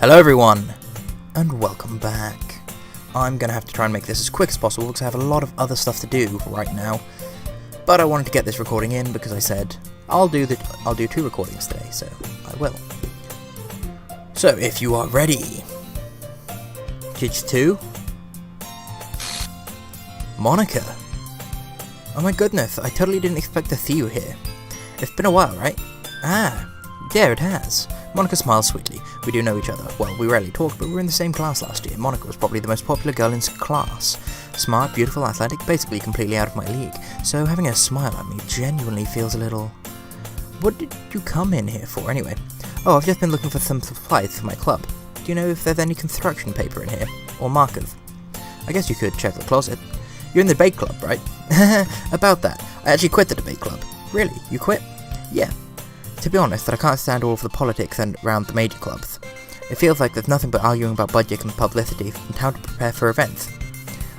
Hello everyone, and welcome back. I'm gonna have to try and make this as quick as possible because I have a lot of other stuff to do right now. But I wanted to get this recording in because I said I'll do 2 recordings today, so I will. So if you are ready, Kids 2, Monica. Oh my goodness, I totally didn't expect to see you here. It's been a while, right? Ah, yeah, it has. Monica smiles sweetly. We do know each other. Well, we rarely talk, but we were in the same class last year. Monica was probably the most popular girl in class. Smart, beautiful, athletic, basically completely out of my league. So having her smile at me genuinely feels a little... What did you come in here for, anyway? Oh, I've just been looking for some supplies for my club. Do you know if there's any construction paper in here? Or markers? I guess you could check the closet. You're in the debate club, right? About that. I actually quit the debate club. Really? You quit? Yeah. To be honest, I can't stand all of the politics around the major clubs. It feels like there's nothing but arguing about budget and publicity and how to prepare for events.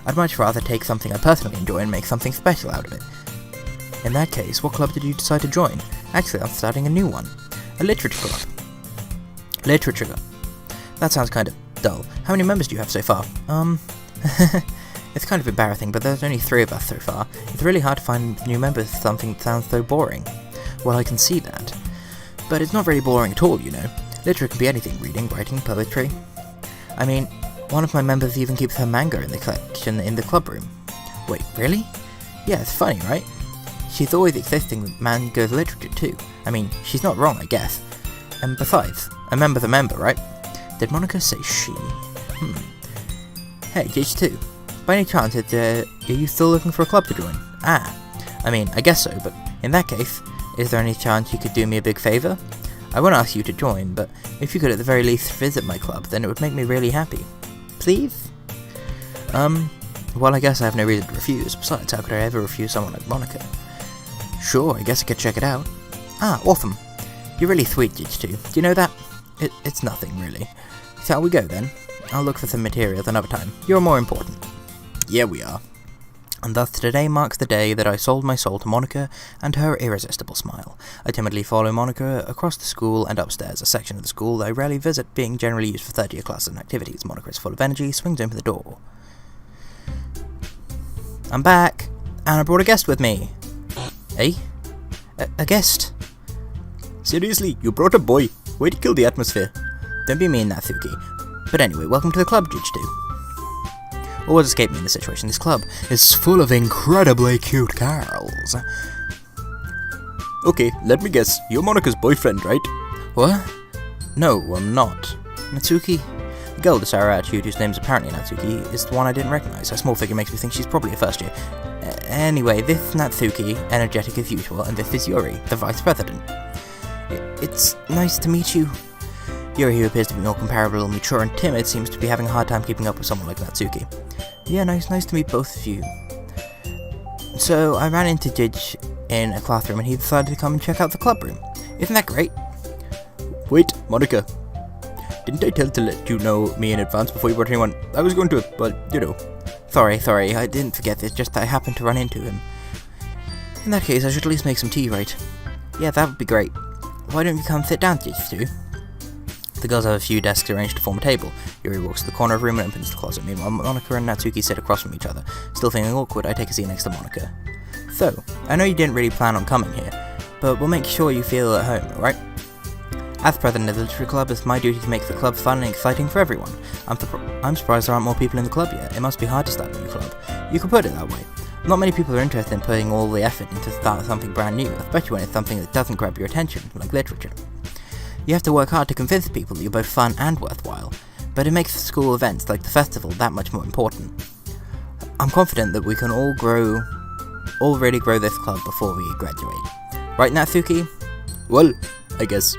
I'd much rather take something I personally enjoy and make something special out of it. In that case, what club did you decide to join? Actually, I'm starting a new one. A literature club. Literature club. That sounds kind of dull. How many members do you have so far? It's kind of embarrassing, but there's only 3 of us so far. It's really hard to find new members for something that sounds so boring. Well, I can see that. But it's not very boring at all, you know. Literature can be anything, reading, writing, poetry. I mean, one of my members even keeps her manga in the collection in the club room. Wait, really? Yeah, it's funny, right? She's always existing with manga literature too. I mean, she's not wrong, I guess. And besides, a member's a member, right? Did Monica say she? Hey, H2. By any chance, are you still looking for a club to join? Ah, I mean, I guess so, but in that case, is there any chance you could do me a big favour? I won't ask you to join, but if you could at the very least visit my club, then it would make me really happy. Please? Well, I guess I have no reason to refuse. Besides, how could I ever refuse someone like Monica? Sure, I guess I could check it out. Ah, awesome. You're really sweet, H2. Do you know that? It's nothing, really. Shall we go, then? I'll look for some materials another time. You're more important. Yeah, we are. And thus today marks the day that I sold my soul to Monica and her irresistible smile. I timidly follow Monica across the school and upstairs, a section of the school that I rarely visit, being generally used for third-year classes and activities. Monica is full of energy, swings open the door. I'm back, and I brought a guest with me. Eh? A guest? Seriously, you brought a boy. Way to kill the atmosphere. Don't be mean, Natsuki. But anyway, welcome to the club, Jujutsu. Always escape me in this situation. This club is full of incredibly cute girls. Okay, let me guess. You're Monica's boyfriend, right? What? No, I'm not. Natsuki? The girl with the sour attitude, whose name is apparently Natsuki, is the one I didn't recognize. Her small figure makes me think she's probably a first year. Anyway, this is Natsuki, energetic as usual, and this is Yuri, the vice president. It's nice to meet you. Yuri, who appears to be more comparable, mature and timid, seems to be having a hard time keeping up with someone like Natsuki. Yeah, nice to meet both of you. So, I ran into Jidge in a classroom and he decided to come and check out the club room. Isn't that great? Wait, Monica. Didn't I tell to let you know me in advance before you brought anyone? I was going to, but, you know. Sorry, I didn't forget, it's just I happened to run into him. In that case, I should at least make some tea, right? Yeah, that would be great. Why don't you come sit down, Jidge, too? The girls have a few desks arranged to form a table. Yuri walks to the corner of the room and opens the closet. Meanwhile, Monica and Natsuki sit across from each other. Still feeling awkward, I take a seat next to Monica. So, I know you didn't really plan on coming here, but we'll make sure you feel at home, alright? As president of the Literature Club, it's my duty to make the club fun and exciting for everyone. I'm surprised there aren't more people in the club yet. It must be hard to start a new club. You could put it that way. Not many people are interested in putting all the effort into start something brand new, especially when it's something that doesn't grab your attention, like literature. You have to work hard to convince people that you're both fun and worthwhile, but it makes school events like the festival that much more important. I'm confident that we can all really grow this club before we graduate. Right, Natsuki? Well, I guess.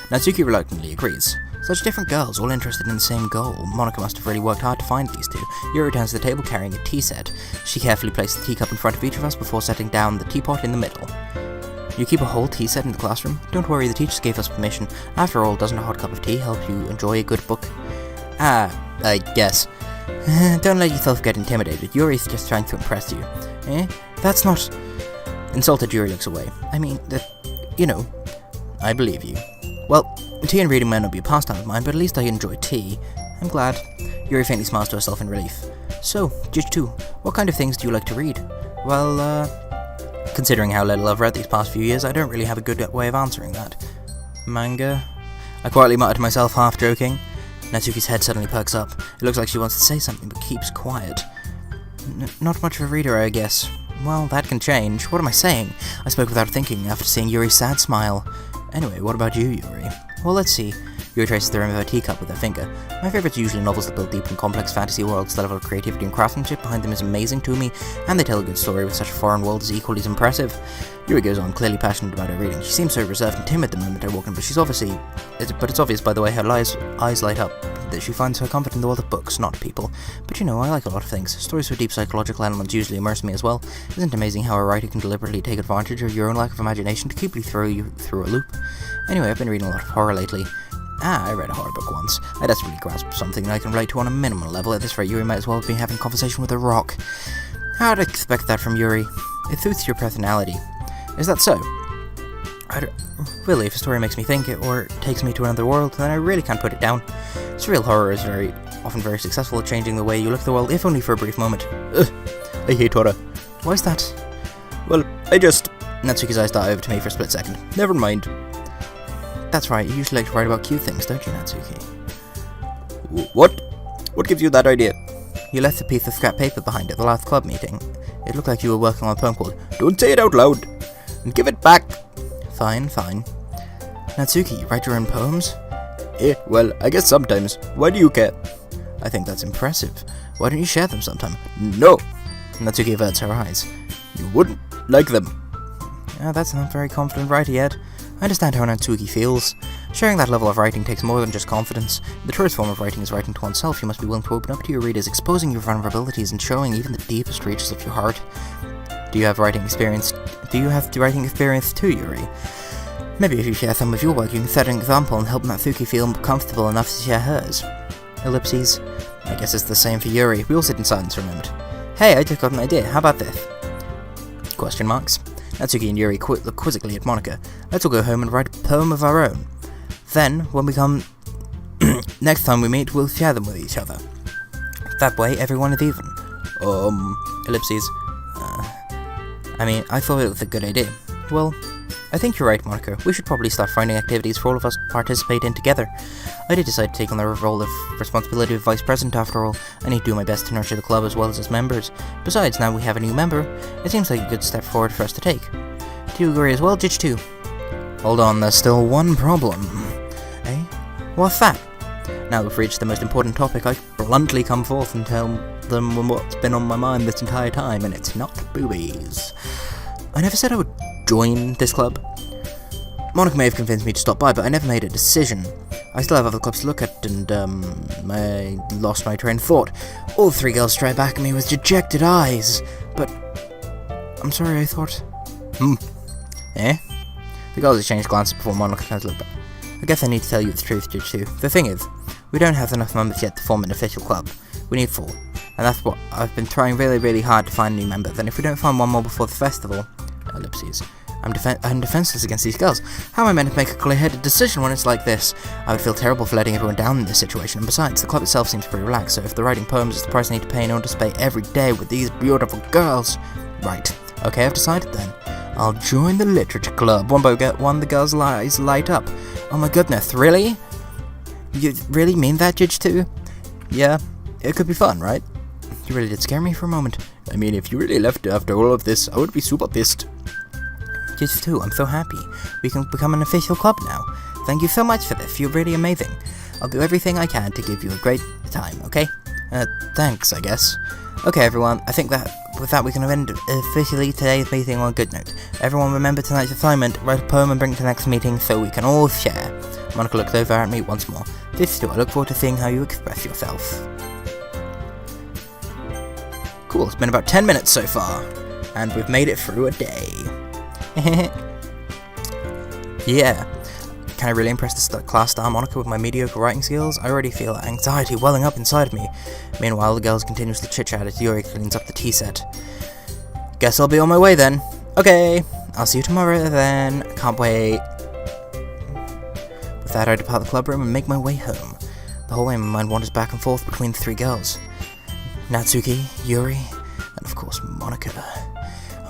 Natsuki reluctantly agrees. Such different girls, all interested in the same goal. Monica must have really worked hard to find these two. Yuri returns to the table carrying a tea set. She carefully places the teacup in front of each of us before setting down the teapot in the middle. You keep a whole tea set in the classroom? Don't worry, the teachers gave us permission. After all, doesn't a hot cup of tea help you enjoy a good book? I guess. Don't let yourself get intimidated. Yuri's just trying to impress you. That's not... Insulted, Yuri looks away. I mean, you know, I believe you. Well, Tea and reading may not be a pastime of mine, but at least I enjoy tea. I'm glad. Yuri faintly smiles to herself in relief. So, Judge 2, what kind of things do you like to read? Well, considering how little I've read these past few years, I don't really have a good way of answering that. Manga? I quietly mutter to myself, half joking. Natsuki's head suddenly perks up. It looks like she wants to say something, but keeps quiet. Not much of a reader, I guess. Well, that can change. What am I saying? I spoke without thinking after seeing Yuri's sad smile. Anyway, what about you, Yuri? Well, let's see. Yuri traces the rim of her teacup with her finger. My favourites are usually novels that build deep and complex fantasy worlds. The level of creativity and craftsmanship behind them is amazing to me, and they tell a good story with such a foreign world is equally as impressive. Yuri goes on, clearly passionate about her reading. She seems so reserved and timid the moment I walk in, but it's obvious by the way her eyes light up that she finds her comfort in the world of books, not people. But you know, I like a lot of things. Stories with deep psychological elements usually immerse me as well. Isn't it amazing how a writer can deliberately take advantage of your own lack of imagination to keep you throw you through a loop? Anyway, I've been reading a lot of horror lately. I read a horror book once. I desperately grasped something that I can relate to on a minimal level. At this rate, Yuri might as well have been having a conversation with a rock. How'd I expect that from Yuri? It suits your personality. Is that so? Really, if a story makes me think it, or takes me to another world, then I really can't put it down. Surreal horror is often very successful at changing the way you look at the world, if only for a brief moment. I hate horror. Why is that? Well, Natsuki's eyes dart over to me for a split second. Never mind. That's right, you usually like to write about cute things, don't you, Natsuki? What? What gives you that idea? You left a piece of scrap paper behind at the last club meeting. It looked like you were working on a poem called Don't Say It Out Loud! And give it back! Fine. Natsuki, you write your own poems? Well, I guess sometimes. Why do you care? I think that's impressive. Why don't you share them sometime? No! Natsuki averts her eyes. You wouldn't like them. That's not very confident writer yet. I understand how Natsuki feels. Sharing that level of writing takes more than just confidence. The truest form of writing is writing to oneself. You must be willing to open up to your readers, exposing your vulnerabilities and showing even the deepest reaches of your heart. Do you have writing experience too, Yuri? Maybe if you share some of your work, you can set an example and help Natsuki feel comfortable enough to share hers. Ellipses. I guess it's the same for Yuri. We all sit in silence for a moment. Hey, I just got an idea. How about this? Question marks. Natsuki and Yuri look quizzically at Monika. Let's all go home and write a poem of our own. Then, when we come... next time we meet, we'll share them with each other. That way, everyone is even. Ellipses. I thought it was a good idea. Well, I think you're right, Monika. We should probably start finding activities for all of us to participate in together. I did decide to take on the role of responsibility of vice president after all. I need to do my best to nurture the club as well as its members. Besides, now we have a new member, it seems like a good step forward for us to take. Do you agree as well, Jitch 2? Hold on, there's still one problem. Eh? What's that? Now we've reached the most important topic, I bluntly come forth and tell them what's been on my mind this entire time, and it's not boobies. I never said I would join this club. Monika may have convinced me to stop by, but I never made a decision. I still have other clubs to look at, and, I lost my train of thought. All three girls stared back at me with dejected eyes. But, I'm sorry, I thought... Eh? The girls exchanged glances before Monika turned to look back. I guess I need to tell you the truth, Judge 2. The thing is, we don't have enough members yet to form an official club. We need 4. And that's what I've been trying really, really hard to find a new member. Then if we don't find one more before the festival... Ellipses. I'm defenseless against these girls. How am I meant to make a clear-headed decision when it's like this? I would feel terrible for letting everyone down in this situation, and besides, the club itself seems pretty relaxed, so if the writing poems is the price I need to pay in order to stay every day with these beautiful girls... Right. Okay, I've decided then. I'll join the literature club. One the girls' eyes light up. Oh my goodness, really? You really mean that, Judge 2? Yeah, it could be fun, right? You really did scare me for a moment. I mean, if you really left after all of this, I would be super pissed. Judge 2, I'm so happy. We can become an official club now. Thank you so much for this. You're really amazing. I'll do everything I can to give you a great time, okay? Thanks, I guess. Okay, everyone, I think that with that we can end officially today's meeting on a good note. Everyone remember tonight's assignment, write a poem and bring it to the next meeting so we can all share. Monika looked over at me once more. This too, I look forward to seeing how you express yourself. Cool, it's been about 10 minutes so far, and we've made it through a day. Yeah. Can I really impress the class star Monika with my mediocre writing skills? I already feel anxiety welling up inside of me. Meanwhile, the girls continuously chit-chat as Yuri cleans up the tea set. Guess I'll be on my way then. Okay, I'll see you tomorrow then. Can't wait. With that, I depart the club room and make my way home. The whole way my mind wanders back and forth between the three girls. Natsuki, Yuri, and of course Monica.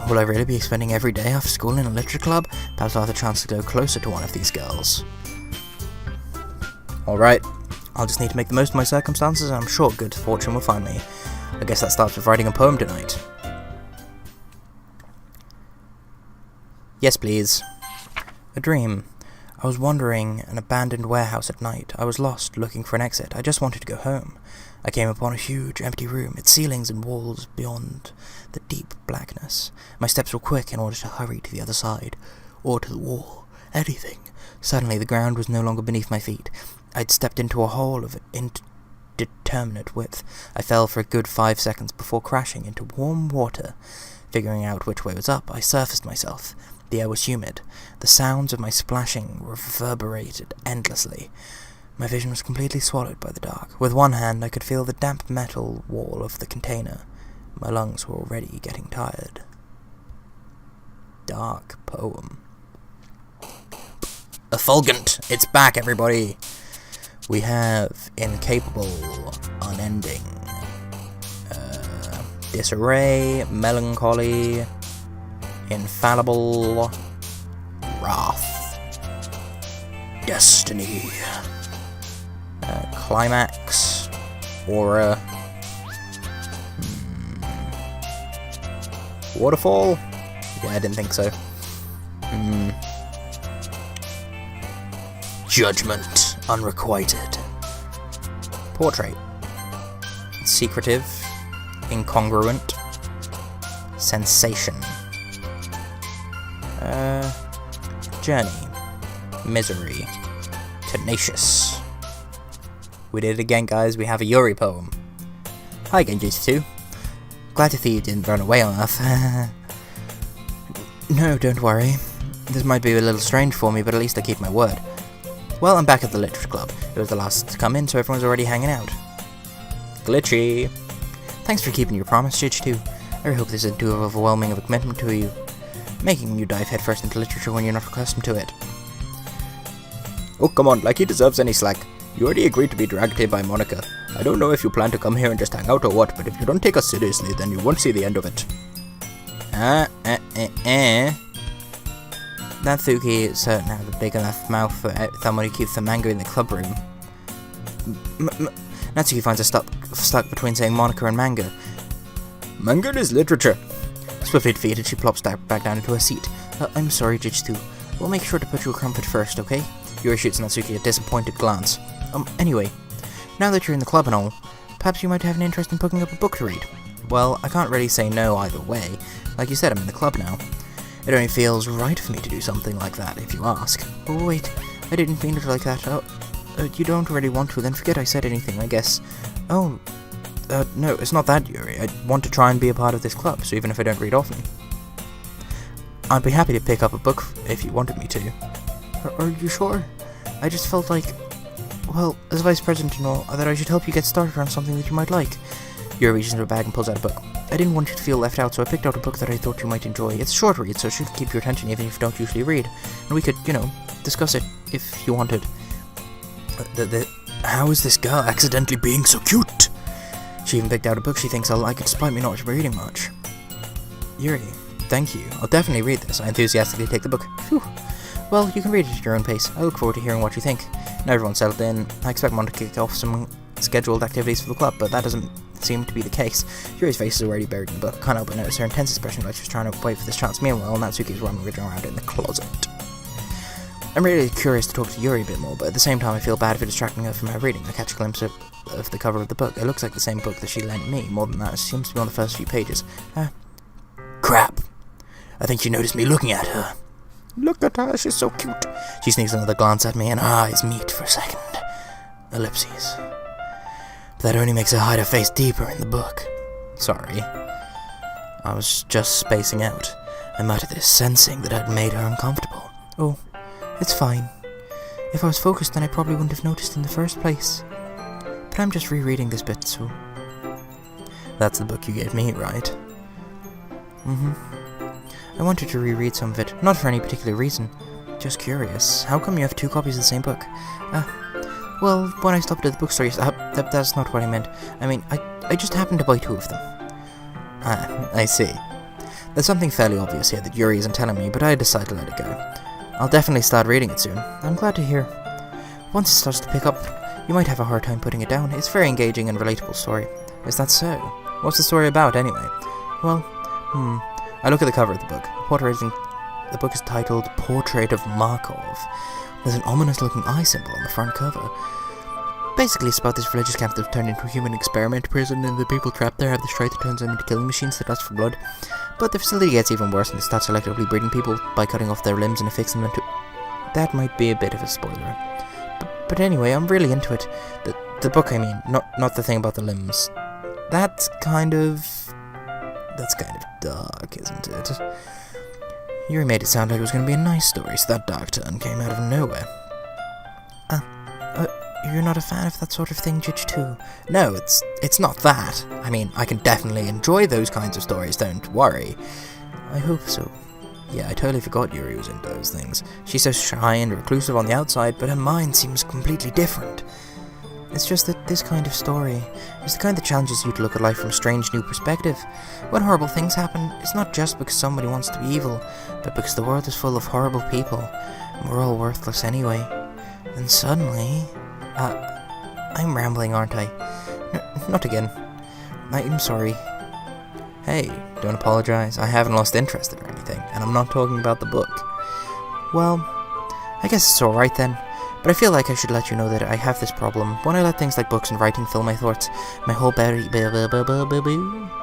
Will I really be spending every day after school in a literature club? Perhaps I'll have the chance to go closer to one of these girls. Alright, I'll just need to make the most of my circumstances, and I'm sure good fortune will find me. I guess that starts with writing a poem tonight. Yes, please. A dream. I was wandering an abandoned warehouse at night. I was lost, looking for an exit. I just wanted to go home. I came upon a huge, empty room, its ceilings and walls beyond the deep blackness. My steps were quick in order to hurry to the other side, or to the wall, anything. Suddenly, the ground was no longer beneath my feet. I'd stepped into a hole of indeterminate width. I fell for a good 5 seconds before crashing into warm water. Figuring out which way was up, I surfaced myself. The air was humid. The sounds of my splashing reverberated endlessly. My vision was completely swallowed by the dark. With one hand, I could feel the damp metal wall of the container. My lungs were already getting tired. Dark poem. Effulgent! It's back, everybody! We have incapable, unending, disarray, melancholy, infallible, wrath, destiny, climax, aura, waterfall? Yeah, I didn't think so. Judgment, unrequited. Portrait. Secretive, incongruent, sensation. Journey, misery, tenacious. We did it again, guys. We have a Yuri poem. Hi again, Jitsu. Glad to see you didn't run away on us. No, don't worry. This might be a little strange for me, but at least I keep my word. Well, I'm back at the literature club. It was the last to come in, so everyone's already hanging out. Glitchy. Thanks for keeping your promise, Jitsu. I really hope this isn't too overwhelming of a commitment to you, making you dive headfirst into literature when you're not accustomed to it. Oh, come on, like he deserves any slack. You already agreed to be dragged here by Monica. I don't know if you plan to come here and just hang out or what, but if you don't take us seriously, then you won't see the end of it. Natsuki certainly has a big enough mouth for someone who keeps the manga in the club room. Natsuki finds herself stuck between saying Monica and manga. Manga is literature. Swiftly defeated, she plops back down into her seat. I'm sorry, Jitsu. We'll make sure to put you a comfort first, okay? Yuri shoots Natsuki a disappointed glance. Anyway, now that you're in the club and all, perhaps you might have an interest in picking up a book to read. Well, I can't really say no either way. Like you said, I'm in the club now. It only feels right for me to do something like that, if you ask. Oh, wait, I didn't mean it like that. You don't really want to, then forget I said anything, I guess. No, it's not that, Yuri. I want to try and be a part of this club, so even if I don't read often. I'd be happy to pick up a book if you wanted me to. Are you sure? I just felt like, well, as vice president and all, that I should help you get started on something that you might like. Yuri reaches into her bag and pulls out a book. I didn't want you to feel left out, so I picked out a book that I thought you might enjoy. It's a short read, so it should keep your attention even if you don't usually read. And we could, discuss it if you wanted. How is this girl accidentally being so cute? She even picked out a book she thinks I'll like it despite me not reading much. Yuri, thank you. I'll definitely read this. I enthusiastically take the book. Phew. Well, you can read it at your own pace. I look forward to hearing what you think. Now everyone's settled in. I expect Monica to kick off some scheduled activities for the club, but that doesn't seem to be the case. Yuri's face is already buried in the book. Can't help but notice her intense expression like she's trying to wait for this chance. Meanwhile, Natsuki's rummaging around in the closet. I'm really curious to talk to Yuri a bit more, but at the same time I feel bad for distracting her from her reading. I catch a glimpse of the cover of the book. It looks like the same book that she lent me. More than that, it seems to be on the first few pages. Crap. I think she noticed me looking at her. Look at her, she's so cute. She sneaks another glance at me and her eyes meet for a second. Ellipses. But that only makes her hide her face deeper in the book. Sorry. I was just spacing out. I muttered this, sensing that I'd made her uncomfortable. Oh, it's fine. If I was focused, then I probably wouldn't have noticed in the first place. But I'm just rereading this bit, so... That's the book you gave me, right? I wanted to reread some of it, not for any particular reason. just curious. How come you have 2 copies of the same book? Well, when I stopped at the bookstore, that's not what I meant. I mean, I just happened to buy 2 of them. I see. There's something fairly obvious here that Yuri isn't telling me, but I decided to let it go. I'll definitely start reading it soon. I'm glad to hear. Once it starts to pick up, you might have a hard time putting it down. It's a very engaging and relatable story. Is that so? What's the story about, anyway? Well, I look at the cover of the book. The book is titled Portrait of Markov. There's an ominous-looking eye symbol on the front cover. Basically, it's about this religious camp that's turned into a human experiment prison, and the people trapped there have the strength that turns them into killing machines that lust for blood. But the facility gets even worse, and they start selectively breeding people by cutting off their limbs and affixing them to... That might be a bit of a spoiler. But anyway, I'm really into it. The book, I mean, not the thing about the limbs. That's kind of dark, isn't it? Yuri made it sound like it was going to be a nice story, so that dark turn came out of nowhere. You're not a fan of that sort of thing, Judge, too? No, it's not that. I mean, I can definitely enjoy those kinds of stories, don't worry. I hope so. Yeah, I totally forgot Yuri was into those things. She's so shy and reclusive on the outside, but her mind seems completely different. It's just that this kind of story is the kind that challenges you to look at life from a strange new perspective. When horrible things happen, it's not just because somebody wants to be evil, but because the world is full of horrible people, and we're all worthless anyway. And suddenly... I'm rambling, aren't I? Not again. I'm sorry. Hey, don't apologize. I haven't lost interest or anything, and I'm not talking about the book. Well, I guess it's alright then. But I feel like I should let you know that I have this problem. When I let things like books and writing fill my thoughts, my whole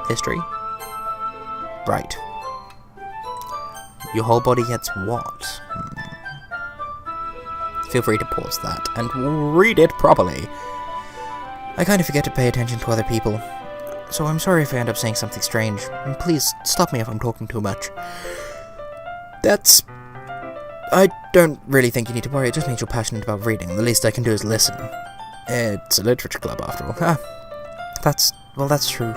history. Right. Your whole body gets what? Feel free to pause that and read it properly. I kind of forget to pay attention to other people, so I'm sorry if I end up saying something strange. And please stop me if I'm talking too much. I don't really think you need to worry. It just means you're passionate about reading. The least I can do is listen. It's a literature club, after all. That's true.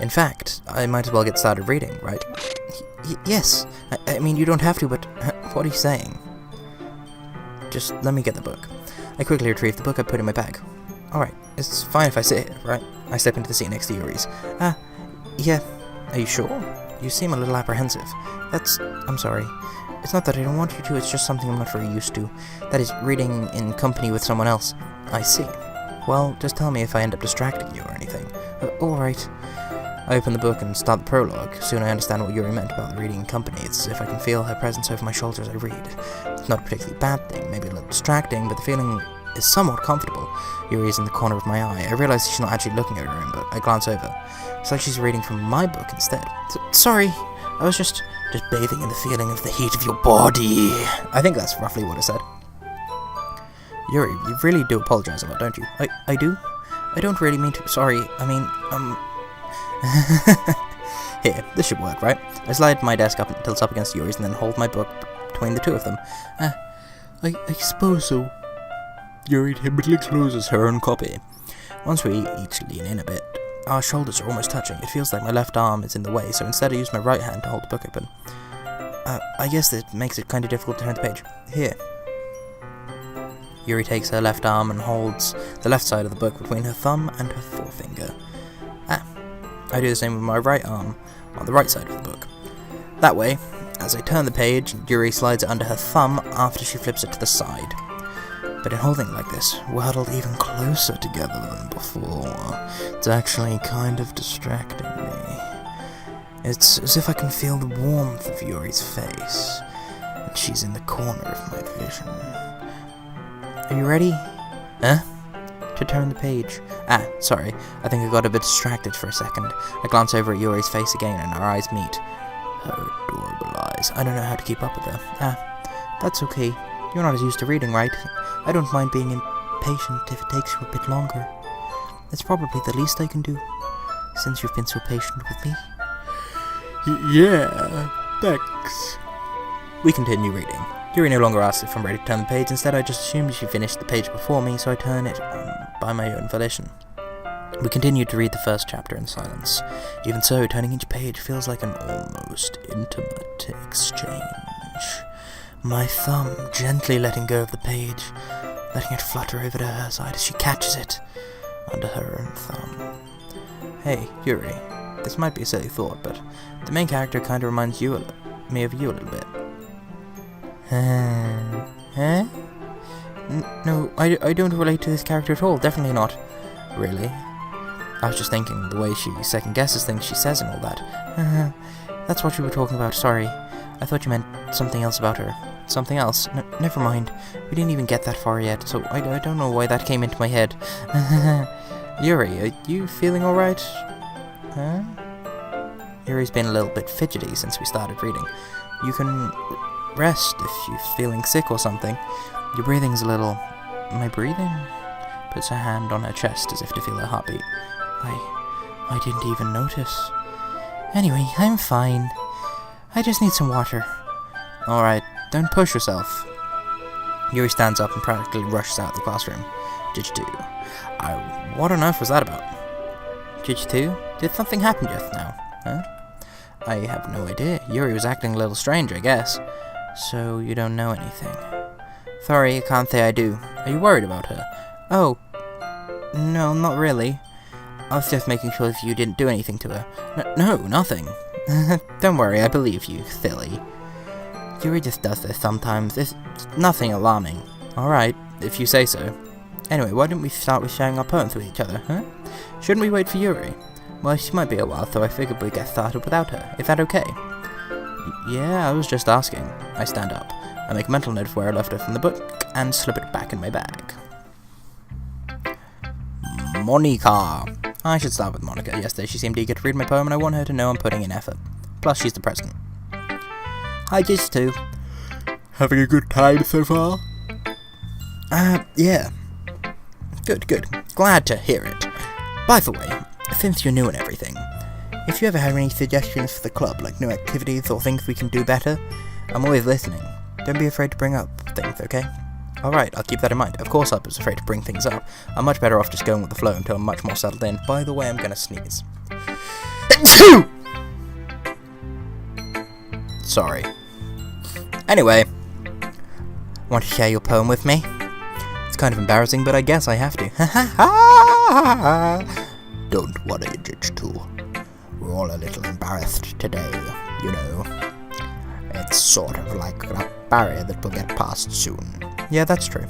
In fact, I might as well get started reading, right? Yes. I mean, you don't have to, but what are you saying? Just let me get the book. I quickly retrieve the book I put in my bag. Alright, it's fine if I sit here, right? I step into the seat next to Yuri's. Yeah. Are you sure? You seem a little apprehensive. I'm sorry. It's not that I don't want you to, it's just something I'm not very used to. That is, reading in company with someone else. I see. Well, just tell me if I end up distracting you or anything. Alright. I open the book and start the prologue. Soon I understand what Yuri meant about the reading in company. It's as if I can feel her presence over my shoulder as I read. It's not a particularly bad thing, maybe a little distracting, but the feeling is somewhat comfortable. Yuri is in the corner of my eye. I realize she's not actually looking at her own, but I glance over. It's like she's reading from my book instead. Sorry, I was just bathing in the feeling of the heat of your body. I think that's roughly what I said. Yuri, you really do apologize a lot, don't you? I do? I don't really mean to. Sorry, I mean, Here, this should work, right? I slide my desk up until it's up against Yuri's and then hold my book between the two of them. I suppose so. Yuri timidly closes her own copy. Once we each lean in a bit, our shoulders are almost touching. It feels like my left arm is in the way, so instead I use my right hand to hold the book open. I guess that makes it kind of difficult to turn the page. Here. Yuri takes her left arm and holds the left side of the book between her thumb and her forefinger. I do the same with my right arm on the right side of the book. That way, as I turn the page, Yuri slides it under her thumb after she flips it to the side. But in holding it like this, we're huddled even closer together than before. It's actually kind of distracting me. It's as if I can feel the warmth of Yuri's face, and she's in the corner of my vision. Are you ready? To turn the page. Sorry, I think I got a bit distracted for a second. I glance over at Yuri's face again and our eyes meet. Her adorable eyes. I don't know how to keep up with her. That's okay. You're not as used to reading, right? I don't mind being impatient if it takes you a bit longer. It's probably the least I can do, since you've been so patient with me. Yeah, thanks. We continue reading. Yuri no longer asks if I'm ready to turn the page. Instead, I just assumed she finished the page before me, so I turn it by my own volition. We continue to read the first chapter in silence. Even so, turning each page feels like an almost intimate exchange. my thumb gently letting go of the page, letting it flutter over to her side as she catches it under her own thumb. Hey, Yuri, this might be a silly thought, but the main character kind of reminds me of you a little bit. Huh? No, I don't relate to this character at all, definitely not. Really? I was just thinking, the way she second-guesses things she says and all that. That's what you were talking about, sorry. I thought you meant something else about her. Something else? Never mind. We didn't even get that far yet, so I don't know why that came into my head. Yuri, are you feeling alright? Huh? Yuri's been a little bit fidgety since we started reading. You can rest if you're feeling sick or something. Your breathing's a little... Am I breathing? Puts her hand on her chest as if to feel her heartbeat. I didn't even notice. Anyway, I'm fine. I just need some water. Alright, don't push yourself. Yuri stands up and practically rushes out of the classroom. Jitsu. What on earth was that about? Jitsu? Did something happen just now? Huh? I have no idea. Yuri was acting a little strange, I guess. So you don't know anything. Sorry, I can't say I do. Are you worried about her? Oh. No, not really. I was just making sure if you didn't do anything to her. No, nothing. Don't worry, I believe you, silly. Yuri just does this sometimes. It's nothing alarming. Alright, if you say so. Anyway, why don't we start with sharing our poems with each other, huh? Shouldn't we wait for Yuri? Well, she might be a while, so I figured we'd get started without her. Is that okay? Yeah, I was just asking. I stand up. I make a mental note of where I left her from the book, and slip it back in my bag. Monica. I should start with Monica. Yesterday she seemed eager to read my poem, and I want her to know I'm putting in effort. Plus, she's the president. Hi, Jitsu. Having a good time so far? Yeah. Good. Glad to hear it. By the way, since you're new and everything, if you ever have any suggestions for the club, like new activities or things we can do better, I'm always listening. Don't be afraid to bring up things, okay? Alright, I'll keep that in mind. Of course I was afraid to bring things up. I'm much better off just going with the flow until I'm much more settled in. By the way, I'm gonna sneeze. Sorry. Anyway, want to share your poem with me? It's kind of embarrassing, but I guess I have to. Don't worry, Jitsu. We're all a little embarrassed today, you know. It's sort of like a barrier that will get past soon. Yeah, that's true.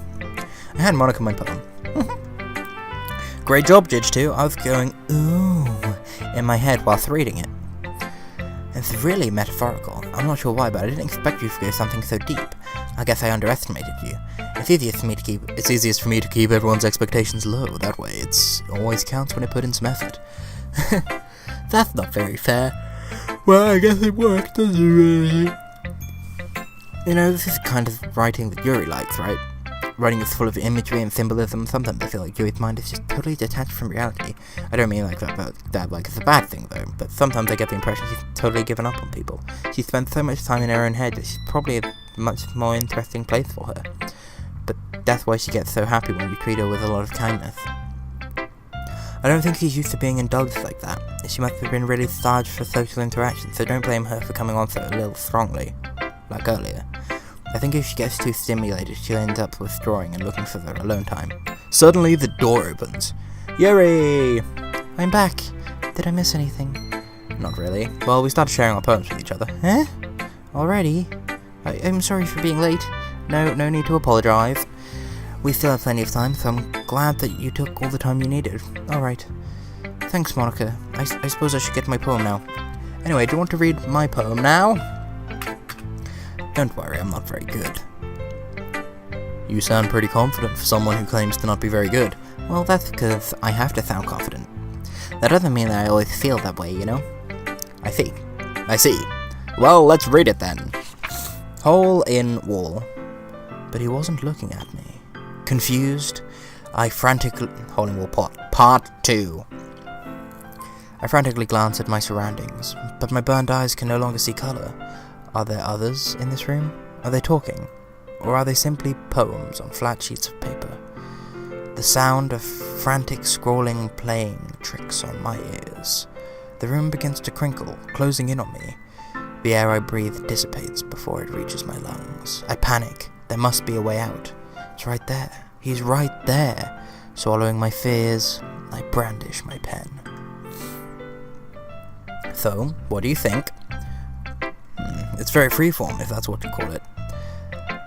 I had Monica my poem. Great job, Jitsu. I was going, ooh, in my head whilst reading it. It's really metaphorical. I'm not sure why, but I didn't expect you to go something so deep. I guess I underestimated you. It's easiest for me to keep everyone's expectations low. That way, it's always counts when I put in some effort. That's not very fair. Well, I guess it worked, doesn't it, really? You know, this is the kind of writing that Yuri likes, right? Writing is full of imagery and symbolism. Sometimes I feel like Yuri's mind is just totally detached from reality. I don't mean like that like it's a bad thing, though, but sometimes I get the impression she's totally given up on people. She spends so much time in her own head that she's probably a much more interesting place for her. But that's why she gets so happy when you treat her with a lot of kindness. I don't think she's used to being indulged like that. She must have been really starved for social interaction, so don't blame her for coming on so a little strongly, like earlier. I think if she gets too stimulated, she'll end up withdrawing and looking for their alone time. Suddenly, the door opens. Yuri! I'm back. Did I miss anything? Not really. Well, we started sharing our poems with each other. Huh? Already? I'm sorry for being late. No need to apologize. We still have plenty of time, so I'm glad that you took all the time you needed. Alright. Thanks, Monica. I suppose I should get my poem now. Anyway, do you want to read my poem now? Don't worry, I'm not very good. You sound pretty confident for someone who claims to not be very good. Well, that's because I have to sound confident. That doesn't mean that I always feel that way, you know? I see. Well, let's read it then. Hole in wall. But he wasn't looking at me. Confused, I frantically... Hole in wall part 2. I frantically glance at my surroundings, but my burned eyes can no longer see colour. Are there others in this room? Are they talking? Or are they simply poems on flat sheets of paper? The sound of frantic scrawling playing tricks on my ears. The room begins to crinkle, closing in on me. The air I breathe dissipates before it reaches my lungs. I panic. There must be a way out. It's right there. He's right there. Swallowing my fears, I brandish my pen. So, what do you think? It's very freeform, if that's what you call it.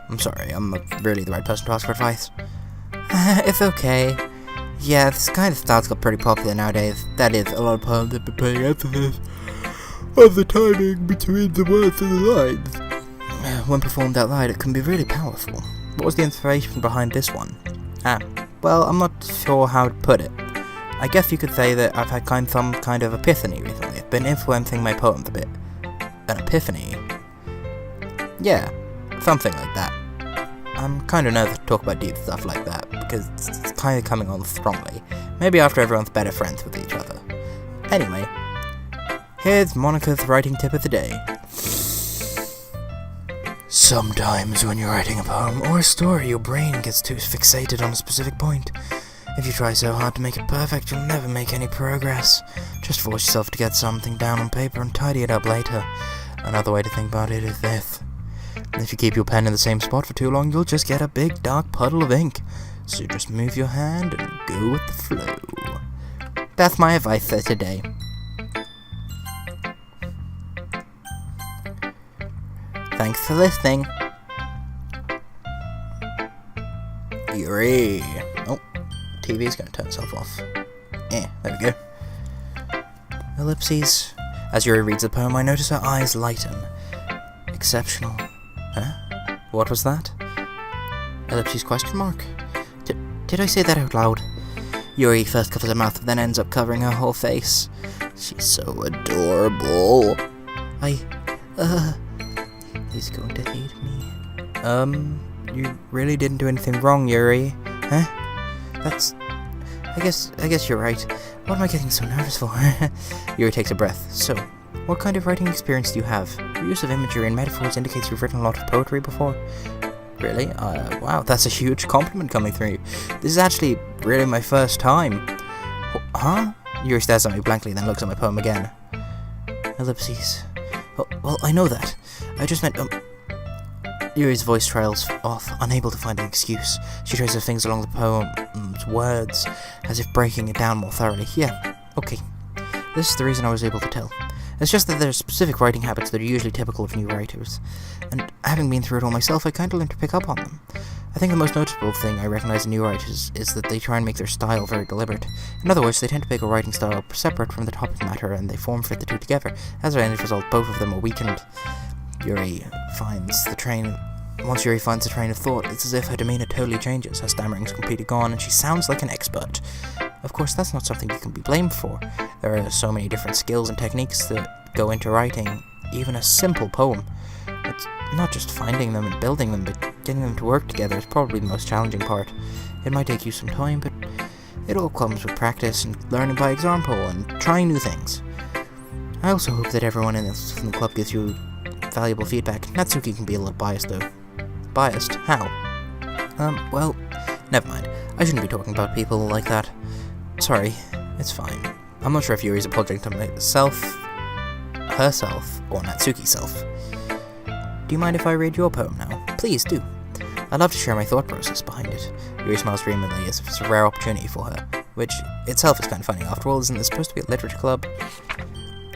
I'm sorry, I'm not really the right person to ask for advice. It's okay. Yeah, this kind of style's got pretty popular nowadays. That is, a lot of poems have been putting emphasis on the timing between the words and the lines. When performed out loud, it can be really powerful. What was the inspiration behind this one? Well, I'm not sure how to put it. I guess you could say that I've had some kind of epiphany recently. It's been influencing my poems a bit. An epiphany? Yeah, something like that. I'm kind of nervous to talk about deep stuff like that, because it's kind of coming on strongly. Maybe after everyone's better friends with each other. Anyway, here's Monica's writing tip of the day. Sometimes when you're writing a poem or a story, your brain gets too fixated on a specific point. If you try so hard to make it perfect, you'll never make any progress. Just force yourself to get something down on paper and tidy it up later. Another way to think about it is this. If you keep your pen in the same spot for too long, you'll just get a big dark puddle of ink. So just move your hand and go with the flow. That's my advice for today. Thanks for listening. Yuri. Oh, TV's gonna turn itself off. There we go. Ellipses. As Yuri reads the poem, I notice her eyes lighten. Exceptional. Huh? What was that? Ellipses question mark? Did I say that out loud? Yuri first covers her mouth, then ends up covering her whole face. She's so adorable. He's going to hate me. You really didn't do anything wrong, Yuri. Huh? I guess you're right. What am I getting so nervous for? Yuri takes a breath. So, what kind of writing experience do you have? Your use of imagery and metaphors indicates you've written a lot of poetry before. Really? Wow, that's a huge compliment coming through. This is actually really my first time. Huh? Yuri stares at me blankly, then looks at my poem again. Ellipses. Oh, well, I know that. I just meant, Yuri's voice trails off, unable to find an excuse. She traces her fingers along the poem's words, as if breaking it down more thoroughly. Yeah, okay. This is the reason I was able to tell. It's just that there are specific writing habits that are usually typical of new writers, and having been through it all myself, I kind of learned to pick up on them. I think the most noticeable thing I recognize in new writers is that they try and make their style very deliberate. In other words, they tend to make a writing style separate from the topic matter, and they form-fit the two together. As a result, both of them are weakened. Once Yuri finds the train of thought, it's as if her demeanor totally changes. Her stammering's completely gone, and she sounds like an expert. Of course, that's not something you can be blamed for. There are so many different skills and techniques that go into writing even a simple poem. It's not just finding them and building them, but getting them to work together is probably the most challenging part. It might take you some time, but it all comes with practice and learning by example and trying new things. I also hope that everyone in the club gives you valuable feedback. Natsuki can be a little biased, though. Biased? How? Well, never mind. I shouldn't be talking about people like that. Sorry, it's fine. I'm not sure if Yuri's apologizing to herself, or Natsuki's self. Do you mind if I read your poem now? Please do. I'd love to share my thought process behind it. Yuri smiles dreamily as if it's a rare opportunity for her, which itself is kind of funny. After all, isn't this supposed to be a literature club?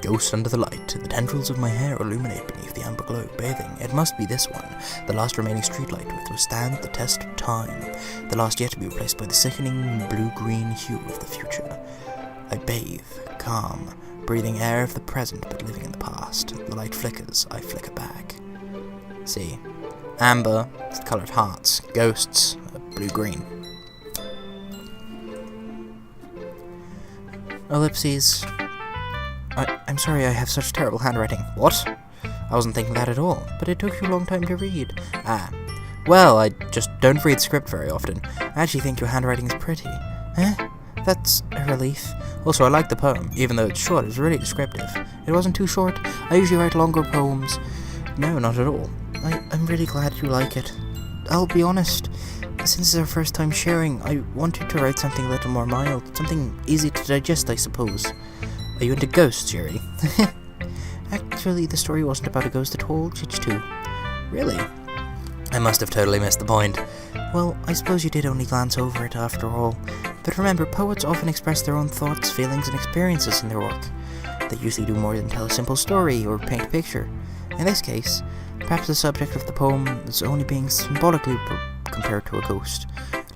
Ghost under the light, the tendrils of my hair illuminate beneath the amber glow, bathing. It must be this one, the last remaining streetlight which will stand the test of time, the last yet to be replaced by the sickening blue-green hue of the future. I bathe, calm, breathing air of the present but living in the past. The light flickers, I flicker back. See, amber is the colour of hearts, ghosts are blue-green. Ellipses. I'm sorry I have such terrible handwriting. What? I wasn't thinking that at all, but it took you a long time to read. Well, I just don't read script very often. I actually think your handwriting is pretty. That's a relief. Also, I like the poem, even though it's short. It was really descriptive. It wasn't too short. I usually write longer poems. No, not at all. I'm really glad you like it. I'll be honest, since it's our first time sharing, I wanted to write something a little more mild, something easy to digest, I suppose. Are you into ghosts, Yuri? clearly the story wasn't about a ghost at all, Jitch2. Really? I must have totally missed the point. Well, I suppose you did only glance over it after all. But remember, poets often express their own thoughts, feelings, and experiences in their work. They usually do more than tell a simple story or paint a picture. In this case, perhaps the subject of the poem is only being symbolically compared to a ghost,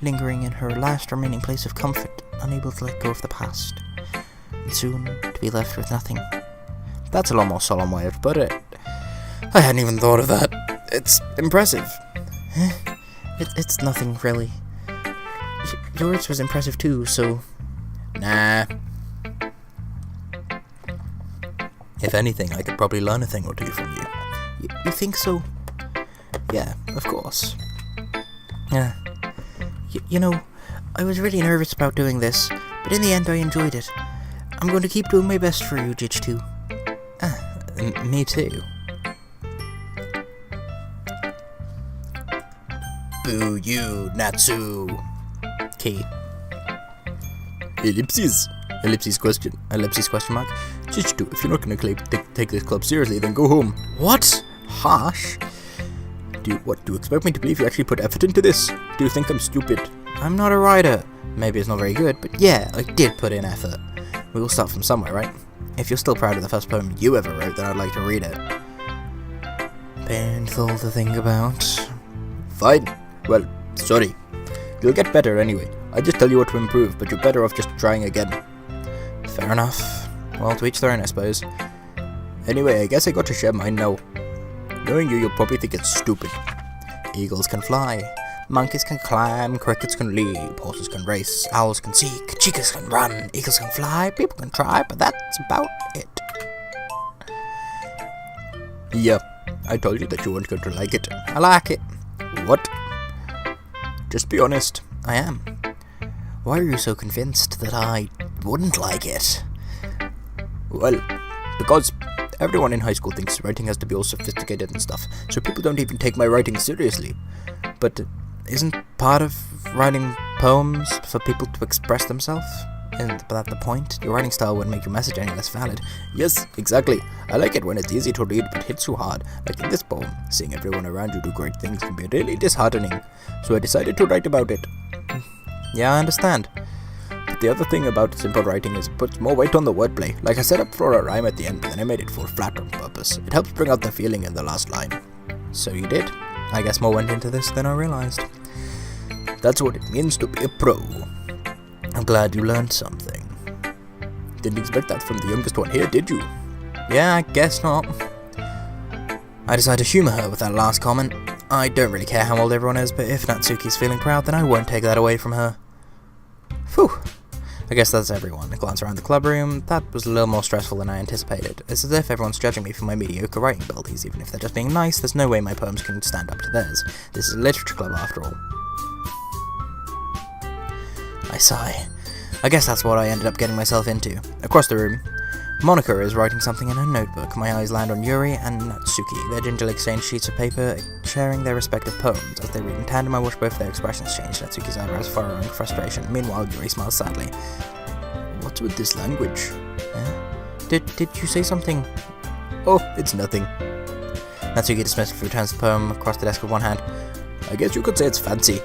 lingering in her last remaining place of comfort, unable to let go of the past, and soon to be left with nothing. That's a lot more solemn way to put it. I hadn't even thought of that. It's impressive. It's nothing, really. Yours was impressive too, so... Nah. If anything, I could probably learn a thing or two from you. You think so? Yeah, of course. Yeah. You know, I was really nervous about doing this, but in the end I enjoyed it. I'm going to keep doing my best for you, Jitch2. Me too. Boo you, Natsu. Key. Ellipses question mark. Jitch2, if you're not going to take this club seriously, then go home. What? Harsh? Do you expect me to believe you actually put effort into this? Do you think I'm stupid? I'm not a writer. Maybe it's not very good, but yeah, I did put in effort. We will start from somewhere, right? If you're still proud of the first poem you ever wrote, then I'd like to read it. Painful to think about. Fine. Well, sorry. You'll get better anyway. I just tell you what to improve, but you're better off just trying again. Fair enough. Well, to each their own, I suppose. Anyway, I guess I got to share mine now. Knowing you'll probably think it's stupid. Eagles can fly. Monkeys can climb. Crickets can leap. Horses can race. Owls can seek. Chicas can run. Eagles can fly. People can try, but that's about it. Yeah, I told you that you weren't going to like it. I like it. What? Just be honest. I am. Why are you so convinced that I wouldn't like it? Well, because everyone in high school thinks writing has to be all sophisticated and stuff, so people don't even take my writing seriously. But isn't part of writing poems for people to express themselves? Isn't that the point? Your writing style wouldn't make your message any less valid. Yes, exactly. I like it when it's easy to read but hits you hard. Like in this poem, seeing everyone around you do great things can be really disheartening. So I decided to write about it. Yeah, I understand. But the other thing about simple writing is it puts more weight on the wordplay. Like I set up for a rhyme at the end, but then I made it fall flat on purpose. It helps bring out the feeling in the last line. So you did. I guess more went into this than I realized. That's what it means to be a pro. I'm glad you learned something. Didn't expect that from the youngest one here, did you? Yeah, I guess not. I decided to humour her with that last comment. I don't really care how old everyone is, but if Natsuki's feeling proud, then I won't take that away from her. Phew. I guess that's everyone. A glance around the club room. That was a little more stressful than I anticipated. It's as if everyone's judging me for my mediocre writing abilities. Even if they're just being nice, there's no way my poems can stand up to theirs. This is a literature club after all. I sigh. I guess that's what I ended up getting myself into. Across the room, Monica is writing something in her notebook. My eyes land on Yuri and Natsuki. They gingerly exchange sheets of paper, sharing their respective poems. As they read in tandem, I watch both their expressions change. Natsuki's eyebrows furrowing frustration. Meanwhile, Yuri smiles sadly. What's with this language? Did you say something? Oh, it's nothing. Natsuki dismissively turns the poem across the desk with one hand. I guess you could say it's fancy.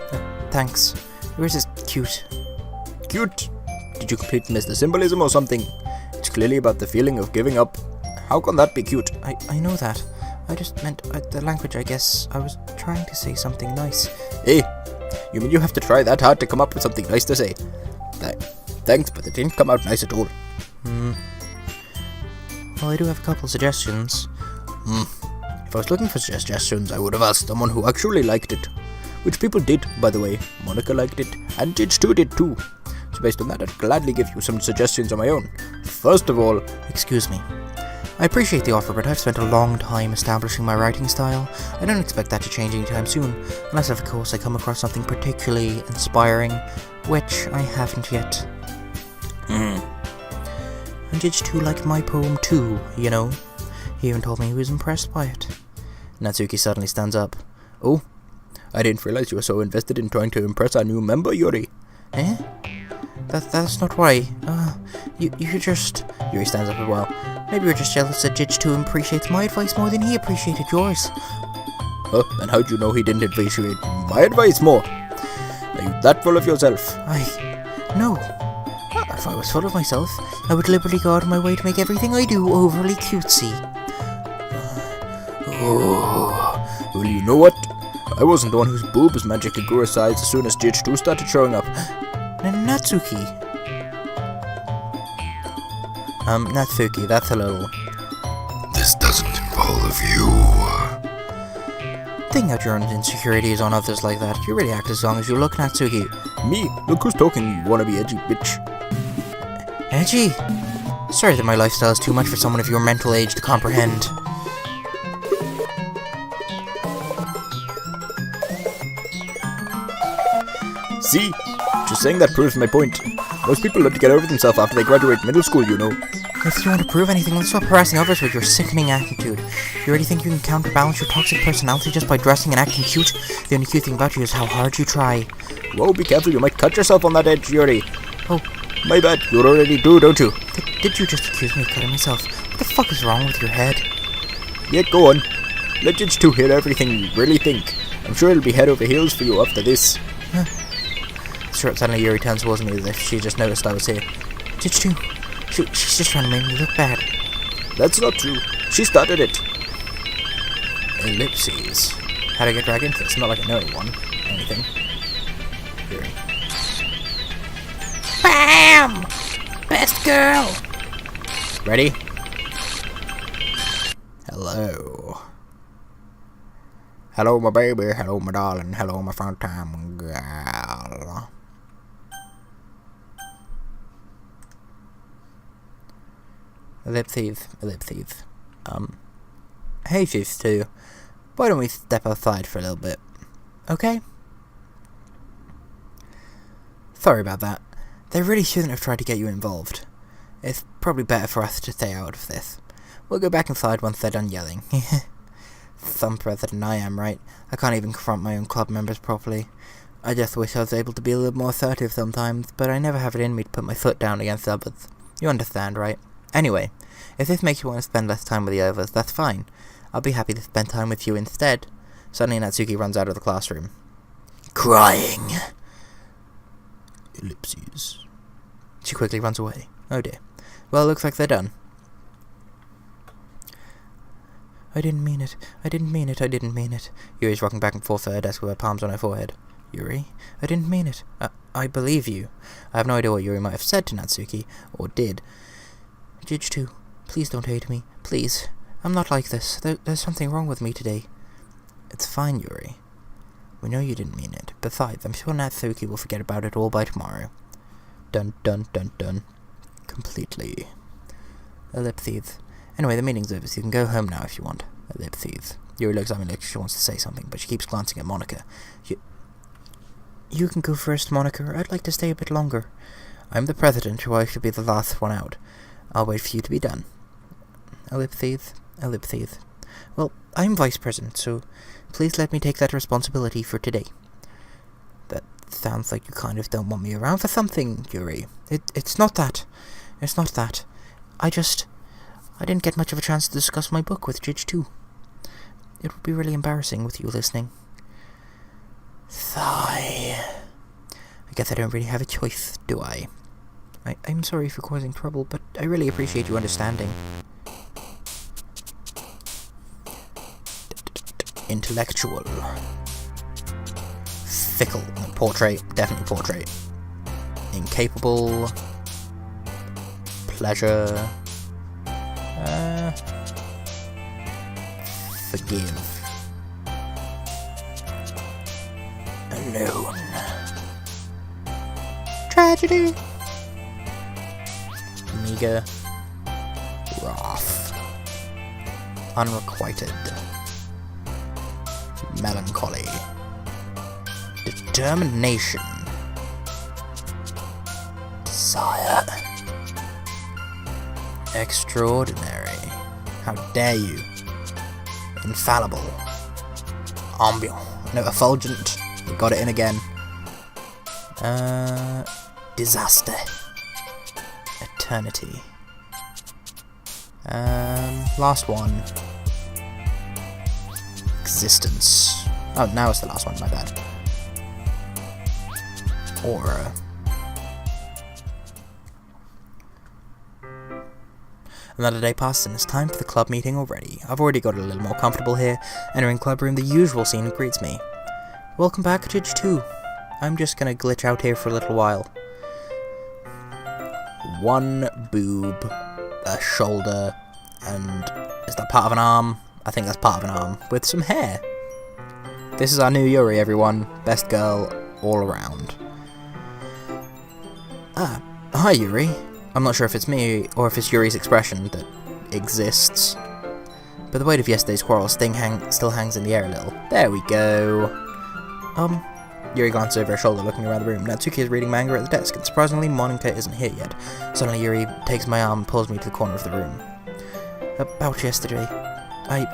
Thanks. Yours is cute. Cute? Did you completely miss the symbolism or something? It's clearly about the feeling of giving up. How can that be cute? I know that. I just meant the language, I guess. I was trying to say something nice. Hey, you mean you have to try that hard to come up with something nice to say? Thanks, but it didn't come out nice at all. Well, I do have a couple suggestions. If I was looking for suggestions, I would have asked someone who actually liked it. Which people did, by the way. Monica liked it, and Jitch2 did too. So based on that, I'd gladly give you some suggestions on my own. First of all... Excuse me. I appreciate the offer, but I've spent a long time establishing my writing style. I don't expect that to change anytime soon, unless of course I come across something particularly inspiring, which I haven't yet. And Jitch2 liked my poem too, you know. He even told me he was impressed by it. Natsuki suddenly stands up. Oh, I didn't realize you were so invested in trying to impress our new member, Yuri. That's not why. You just... Yuri stands up as well. Maybe you're just jealous that Jidge 2 appreciates my advice more than he appreciated yours. Huh? And how'd you know he didn't appreciate my advice more? Are you that full of yourself? No. If I was full of myself, I would deliberately go out of my way to make everything I do overly cutesy. Well, you know what? I wasn't the one whose boobs magically grew a size as soon as Jidge 2 started showing up. Natsuki. Natsuki, that's a little... This doesn't involve you. Taking out your own insecurities on others like that. You really act as long as you look, Natsuki. Me? Look who's talking, you wanna be edgy bitch. Edgy? Sorry that my lifestyle is too much for someone of your mental age to comprehend. See? Just saying that proves my point. Most people learn to get over themselves after they graduate middle school, you know. If you want to prove anything, let's stop harassing others with your sickening attitude. You already think you can counterbalance your toxic personality just by dressing and acting cute? The only cute thing about you is how hard you try. Whoa, be careful, you might cut yourself on that edge, Yuri. Oh. My bad, you already do, don't you? Did you just accuse me of cutting myself? What the fuck is wrong with your head? Yeah, go on. Let Jidge 2 hear everything you really think. I'm sure it'll be head over heels for you after this. Suddenly Yuri turns towards me as if she just noticed I was here. Jidge 2, she's just trying to make me look bad. That's not true. She started it. Ellipses. How do I get dragged into this? Not like I know anything. Yuri. BAM! Best girl! Ready? Hello. Hello, my baby. Hello, my darling. Hello, my first-time girl. Lip thief. Hey, Chiefs 2. Why don't we step outside for a little bit? Okay? Sorry about that. They really shouldn't have tried to get you involved. It's probably better for us to stay out of this. We'll go back inside once they're done yelling. Some president I am, right? I can't even confront my own club members properly. I just wish I was able to be a little more assertive sometimes, but I never have it in me to put my foot down against others. You understand, right? Anyway, if this makes you want to spend less time with the others, that's fine. I'll be happy to spend time with you instead. Suddenly Natsuki runs out of the classroom. Crying. Ellipses. She quickly runs away. Oh dear. Well, it looks like they're done. I didn't mean it. Yuri's rocking back and forth at her desk with her palms on her forehead. Yuri? I didn't mean it. I believe you. I have no idea what Yuri might have said to Natsuki, or did. Jidge 2, please don't hate me. Please. I'm not like this. There's something wrong with me today. It's fine, Yuri. We know you didn't mean it. Besides, I'm sure Natsuki will forget about it all by tomorrow. Dun dun dun dun. Completely. Ellipses. Anyway, the meeting's over, so you can go home now if you want. Ellipses. Yuri looks at me like she wants to say something, but she keeps glancing at Monika. You can go first, Monika. I'd like to stay a bit longer. I'm the president, so I should be the last one out. I'll wait for you to be done. Ellipses. Well, I'm vice president, so please let me take that responsibility for today. That sounds like you kind of don't want me around for something, Yuri. It's not that. I didn't get much of a chance to discuss my book with Jidge 2. It would be really embarrassing with you listening. Sigh. I guess I don't really have a choice, do I? I'm sorry for causing trouble, but I really appreciate you understanding. Intellectual. Fickle. Portrait. Definitely portrait. Incapable. Pleasure. Forgive. Alone. Tragedy. Meager. Wrath. Unrequited. Melancholy. Determination. Desire. Extraordinary. How dare you? Infallible. Ambiant. No, effulgent. We got it in again. Disaster. Eternity. Last one. Existence. Oh, now it's the last one, my bad. Aura. Another day passed and it's time for the club meeting already. I've already got a little more comfortable here. Entering club room, the usual scene greets me. Welcome back, Judge 2. I'm just gonna glitch out here for a little while. One boob, a shoulder, and is that part of an arm? I think that's part of an arm, with some hair. This is our new Yuri, everyone. Best girl all around. Ah, hi Yuri. I'm not sure if it's me, or if it's Yuri's expression that exists. But the weight of yesterday's quarrel still hangs in the air a little. There we go. Yuri glances over her shoulder, looking around the room. Natsuki is reading manga at the desk, and surprisingly, Monika isn't here yet. Suddenly, Yuri takes my arm and pulls me to the corner of the room. About yesterday, I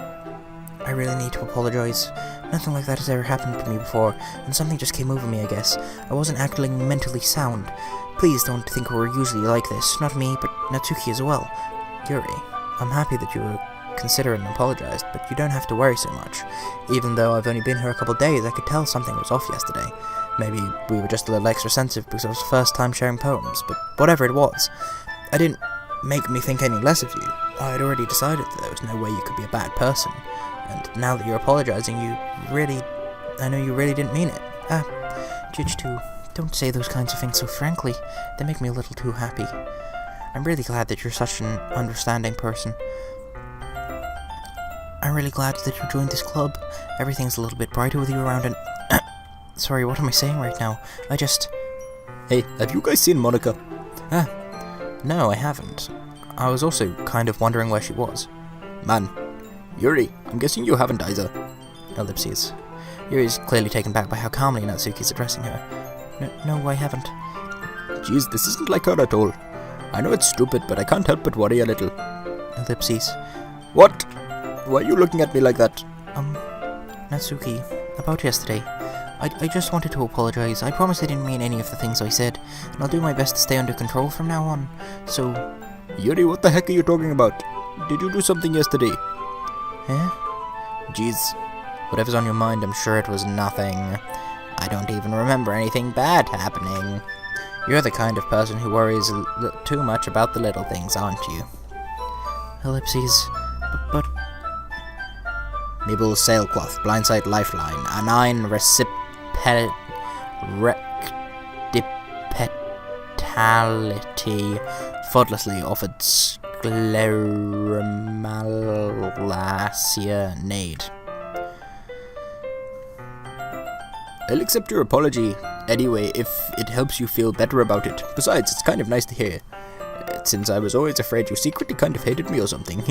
really need to apologize. Nothing like that has ever happened to me before, and something just came over me, I guess. I wasn't acting mentally sound. Please don't think we're usually like this. Not me, but Natsuki as well. Yuri, I'm happy that you were considerate and apologized, but you don't have to worry so much. Even though I've only been here a couple of days, I could tell something was off yesterday. Maybe we were just a little extra sensitive because it was the first time sharing poems, but whatever it was, I didn't make me think any less of you. I had already decided that there was no way you could be a bad person, and now that you're apologizing, I know you really didn't mean it. Judge 2, don't say those kinds of things so frankly. They make me a little too happy. I'm really glad that you're such an understanding person. I'm really glad that you joined this club. Everything's a little bit brighter with you around and... Sorry, what am I saying right now? Hey, have you guys seen Monika? No, I haven't. I was also kind of wondering where she was. Man, Yuri, I'm guessing you haven't either. Ellipses. Yuri's clearly taken back by how calmly Natsuki's addressing her. No, I haven't. Jeez, this isn't like her at all. I know it's stupid, but I can't help but worry a little. Ellipses. What? Why are you looking at me like that? Natsuki, about yesterday. I just wanted to apologize. I promise I didn't mean any of the things I said, and I'll do my best to stay under control from now on. So... Yuri, what the heck are you talking about? Did you do something yesterday? Jeez. Whatever's on your mind, I'm sure it was nothing. I don't even remember anything bad happening. You're the kind of person who worries too much about the little things, aren't you? Ellipses. But... Nibble sailcloth, blindside lifeline, anine rectipetality, faultlessly offered scleromalacia nade. I'll accept your apology anyway if it helps you feel better about it. Besides, it's kind of nice to hear, since I was always afraid you secretly kind of hated me or something.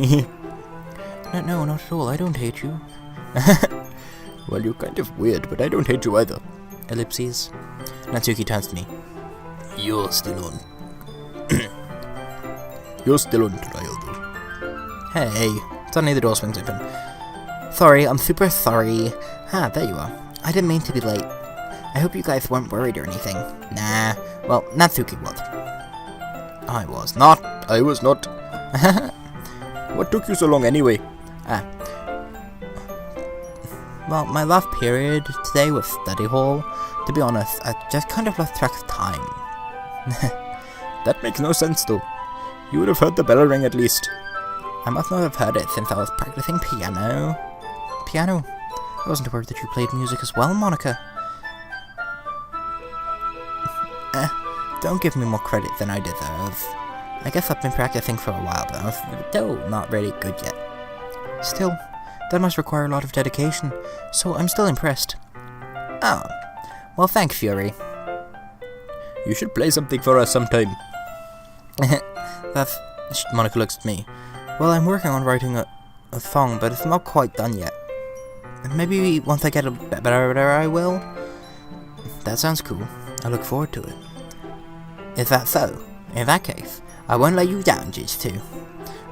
No, not at all. I don't hate you. Well, you're kind of weird, but I don't hate you either. Ellipses. Natsuki turns to me. You're still on. You're still on trial, though. Hey. Suddenly the door swings open. Sorry, I'm super sorry. There you are. I didn't mean to be late. I hope you guys weren't worried or anything. Nah. Well, Natsuki was. I was not. I was not. What took you so long anyway? Well, my last period today was study hall. To be honest, I just kind of lost track of time. That makes no sense though. You would have heard the bell ring at least. I must not have heard it since I was practicing piano. Piano? I wasn't aware that you played music as well, Monika. Don't give me more credit than I deserve. I guess I've been practicing for a while, but I'm still not really good yet. Still, that must require a lot of dedication, so I'm still impressed. Oh, well thanks, Yuri. You should play something for us sometime. Monika looks at me. Well, I'm working on writing a song, but it's not quite done yet. Maybe once I get a bit better, I will. That sounds cool. I look forward to it. Is that so? In that case, I won't let you down, Judge 2.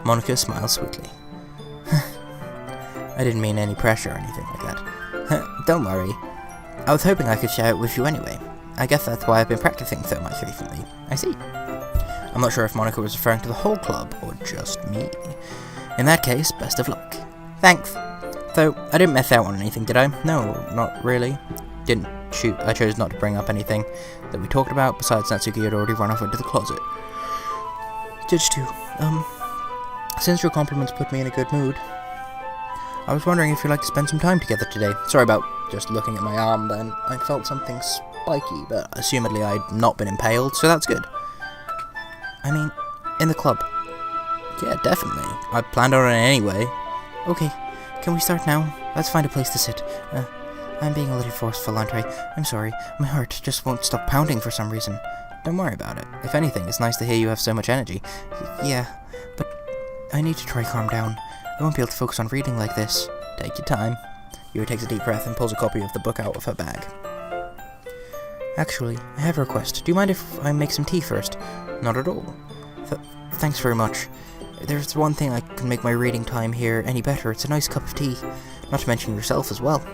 Monika smiles sweetly. I didn't mean any pressure or anything like that. Don't worry. I was hoping I could share it with you anyway. I guess that's why I've been practicing so much recently. I see. I'm not sure if Monica was referring to the whole club, or just me. In that case, best of luck. Thanks. So, I didn't miss out on anything, did I? No, not really. Didn't shoot. I chose not to bring up anything that we talked about, besides Natsuki had already run off into the closet. Judge 2, since your compliments put me in a good mood, I was wondering if you'd like to spend some time together today. Sorry about just looking at my arm then. I felt something spiky, but assumedly I'd not been impaled, so that's good. I mean, in the club. Yeah, definitely. I planned on it anyway. Okay, can we start now? Let's find a place to sit. I'm being a little forceful, aren't I? I'm sorry. My heart just won't stop pounding for some reason. Don't worry about it. If anything, it's nice to hear you have so much energy. Yeah, but I need to try calm down. I won't be able to focus on reading like this. Take your time. Yuri takes a deep breath and pulls a copy of the book out of her bag. Actually, I have a request. Do you mind if I make some tea first? Not at all. Thanks very much. There's one thing I can make my reading time here any better. It's a nice cup of tea. Not to mention yourself as well.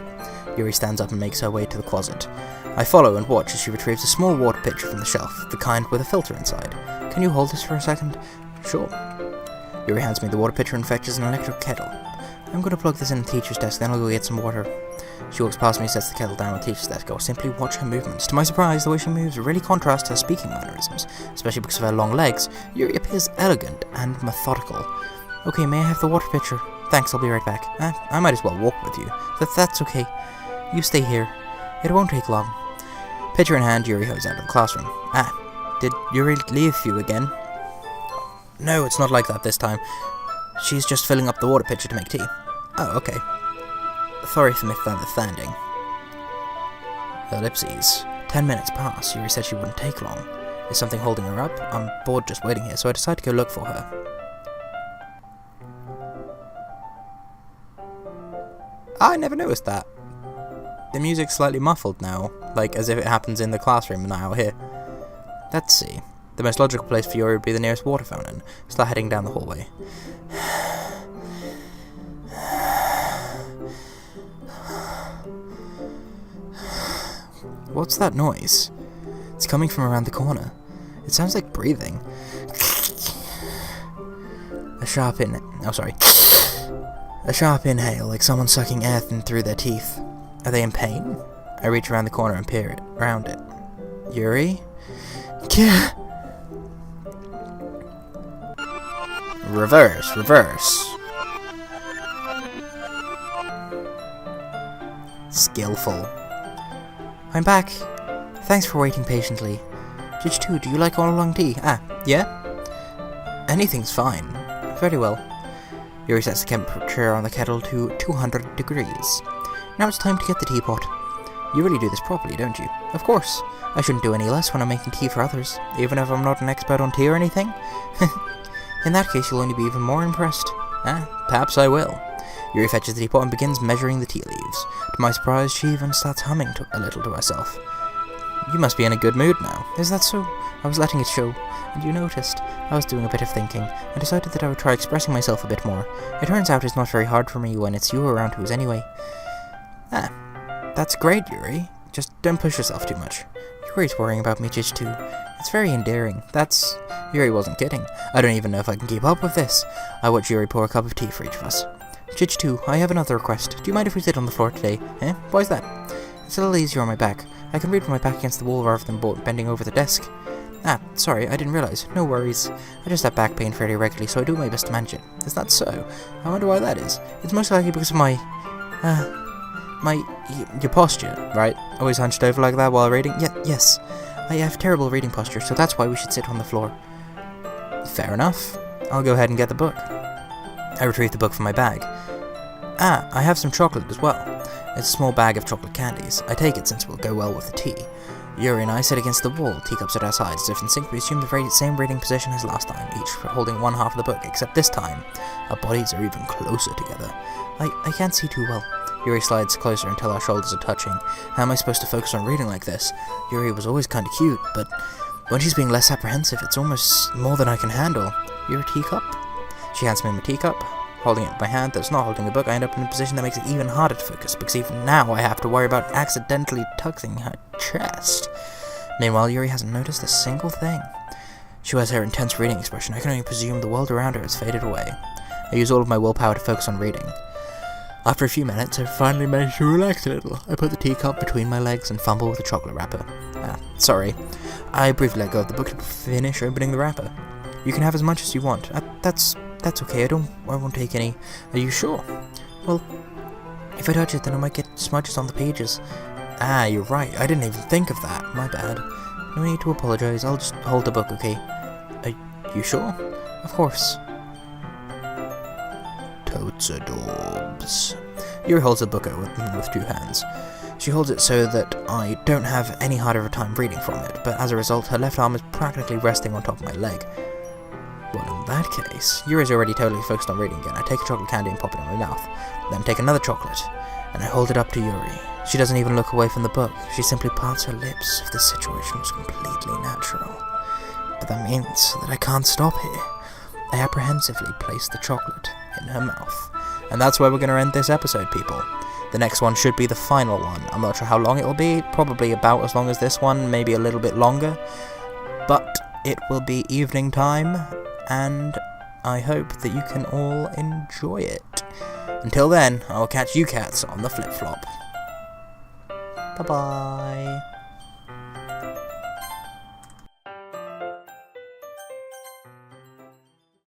Yuri stands up and makes her way to the closet. I follow and watch as she retrieves a small water pitcher from the shelf, the kind with a filter inside. Can you hold this for a second? Sure. Yuri hands me the water pitcher and fetches an electric kettle. I'm going to plug this in the teacher's desk, then I'll go get some water. She walks past me and sets the kettle down on the teacher's desk. I'll simply watch her movements. To my surprise, the way she moves really contrasts her speaking mannerisms, especially because of her long legs. Yuri appears elegant and methodical. Okay, may I have the water pitcher? Thanks, I'll be right back. I might as well walk with you. That's okay. You stay here. It won't take long. Pitcher in hand, Yuri hurries out of the classroom. Did Yuri leave you again? No, it's not like that this time. She's just filling up the water pitcher to make tea. Oh, okay. Sorry for misunderstanding. Ellipses. 10 minutes pass. Yuri said she wouldn't take long. Is something holding her up? I'm bored just waiting here, so I decide to go look for her. I never noticed that. The music's slightly muffled now, like as if it happens in the classroom and not out here. Let's see. The most logical place for Yuri would be the nearest water fountain. Start heading down the hallway. What's that noise? It's coming from around the corner. It sounds like breathing. A sharp inhale, like someone sucking air through their teeth. Are they in pain? I reach around the corner and peer around it. Yuri? Reverse. Skillful. I'm back. Thanks for waiting patiently. Judge 2, do you like all-along tea? Yeah? Anything's fine. Very well. Yuri sets the temperature on the kettle to 200 degrees. Now it's time to get the teapot. You really do this properly, don't you? Of course. I shouldn't do any less when I'm making tea for others, even if I'm not an expert on tea or anything. In that case, you'll only be even more impressed. Perhaps I will. Yuri fetches the teapot and begins measuring the tea leaves. To my surprise, she even starts humming a little to herself. You must be in a good mood now. Is that so? I was letting it show, and you noticed. I was doing a bit of thinking, and decided that I would try expressing myself a bit more. It turns out it's not very hard for me when it's you around who's anyway. That's great, Yuri. Just don't push yourself too much. Yuri's worrying about me, Judge 2. It's very endearing. Yuri wasn't kidding. I don't even know if I can keep up with this. I watch Yuri pour a cup of tea for each of us. Judge 2, I have another request. Do you mind if we sit on the floor today? Why's that? It's a little easier on my back. I can read with my back against the wall rather than bending over the desk. Sorry, I didn't realize. No worries. I just have back pain fairly regularly, so I do my best to manage it. Is that so? I wonder why that is. It's most likely because of your posture, right? Always hunched over like that while reading? Yes. I have terrible reading posture, so that's why we should sit on the floor. Fair enough. I'll go ahead and get the book. I retrieve the book from my bag. I have some chocolate as well. It's a small bag of chocolate candies. I take it since it will go well with the tea. Yuri and I sit against the wall, teacups at our sides, as if in sync we assume the same reading position as last time, each holding one half of the book, except this time, our bodies are even closer together. I can't see too well. Yuri slides closer until our shoulders are touching. How am I supposed to focus on reading like this? Yuri was always kinda cute, but when she's being less apprehensive, it's almost more than I can handle. Your teacup? She hands me my teacup. Holding it in my hand that's not holding the book, I end up in a position that makes it even harder to focus, because even now I have to worry about accidentally tucking her chest. Meanwhile, Yuri hasn't noticed a single thing. She wears her intense reading expression. I can only presume the world around her has faded away. I use all of my willpower to focus on reading. After a few minutes, I finally managed to relax a little. I put the teacup between my legs and fumble with the chocolate wrapper. Sorry. I briefly let go of the book to finish opening the wrapper. You can have as much as you want. That's okay. I won't take any. Are you sure? Well, if I touch it, then I might get smudges on the pages. You're right. I didn't even think of that. My bad. No need to apologize. I'll just hold the book, okay? Are you sure? Of course. Totes adorbs. Yuri holds the book open with 2 hands. She holds it so that I don't have any harder of a time reading from it, but as a result, her left arm is practically resting on top of my leg. Well, in that case, Yuri's already totally focused on reading again. I take a chocolate candy and pop it in my mouth, then take another chocolate, and I hold it up to Yuri. She doesn't even look away from the book. She simply parts her lips. If this situation was completely natural. But that means that I can't stop here. I apprehensively place the chocolate in her mouth. And that's where we're going to end this episode, people. The next one should be the final one. I'm not sure how long it will be. Probably about as long as this one, maybe a little bit longer. But it will be evening time, and I hope that you can all enjoy it. Until then, I'll catch you cats on the flip-flop. Bye-bye.